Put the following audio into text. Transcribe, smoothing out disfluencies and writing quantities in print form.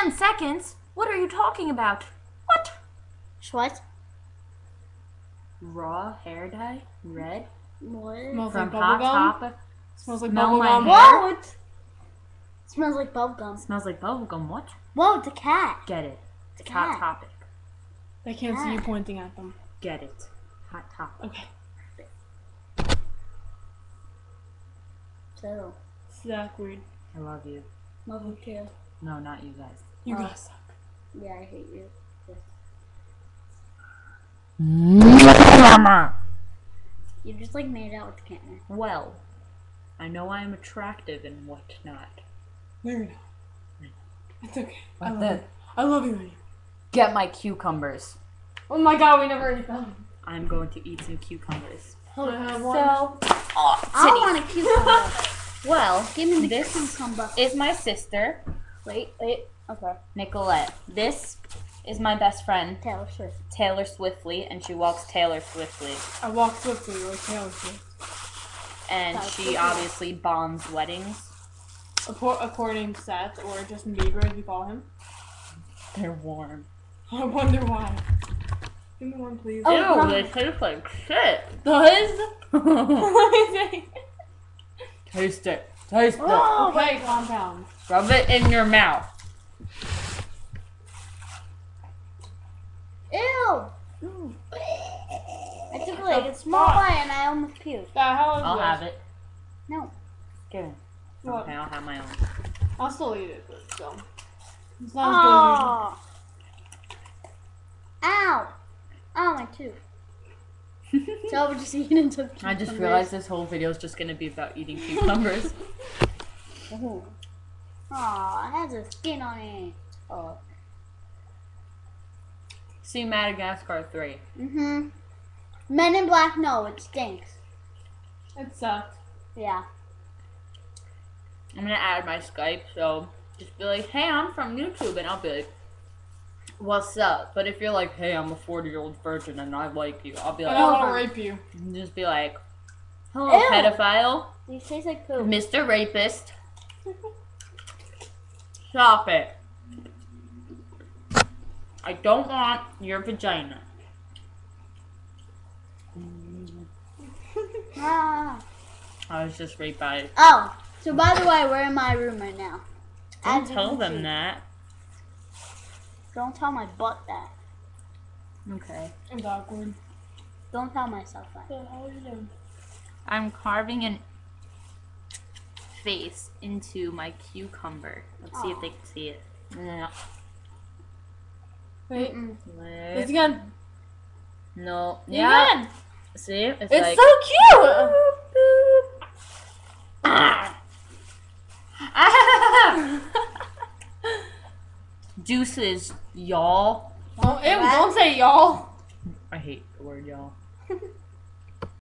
10 seconds? What are you talking about? What? What? Raw hair dye? Red? What? Smells From like Hot bubblegum. Topic? Smells like Smell my bubblegum. hair? What? Smells like bubblegum. Smells like bubblegum. What? Whoa, it's a cat. Get it. It's Cat. Hot Topic. They can't see you pointing at them. Get it. Hot Topic. Okay. So, It's that weird. I love you. love you too. No, not you guys. You guys suck. Yeah, I hate you. You just like made out with the camera. Well, I know I am attractive and whatnot. No, you're not. It's okay. I Like love this. you. I love you, honey. Get my cucumbers. Oh my god, we never ate them. I'm going to eat some cucumbers. Hold on, I have one. So, I want a cucumber. well, Give me the this cucumber. is my sister, Wait. Okay. Nicolette. This is my best friend, Taylor Swift. Taylor Swiftly, and she walks Taylor Swiftly. I walk swiftly like Taylor Swift. And That's she okay. obviously bombs weddings. According to Seth, or Justin Bieber as we call him. They're warm. I wonder why. Give me one, please. Oh, Ew, God. they taste like shit. Does? Taste it. Taste it. Oh, Okay, calm down. Rub it in your mouth. Ew. I took like a small bite and I almost puked. The hell is I'll this? have it. No. Give it. What? Okay, I'll have my own. I'll still eat it, but still. It's not Oh. Ow. Ow, my tooth. So I was just eating some I just realized this whole video is just gonna be about eating cucumbers. Aw, it has a skin on it. Oh. See Madagascar 3. Mm-hmm. Men in Black, no, it stinks. good. It sucked. Yeah. I'm gonna add my Skype, so just be like, hey, I'm from YouTube, and I'll be like, what's up? But if you're like, hey, I'm a 40-year-old virgin and I like you, I'll be And like, I want to rape you. just be like, hello, Ew. pedophile, These taste like poop. Mr. Rapist. Stop it. I don't want your vagina. Ah. I was just raped by. Oh, so by the way, we're in my room right now. Don't As you tell can them see. that. Don't tell my butt that. Okay. It's awkward. Don't tell myself that. What the hell are you doing? I'm carving an face into my cucumber. Let's see if they can see it. Yeah. Wait. Mm-mm. It's again. No. It's Yeah. again. See? It's It's like. so cute. Ah. Deuces, y'all. Don't say y'all. I hate the word y'all.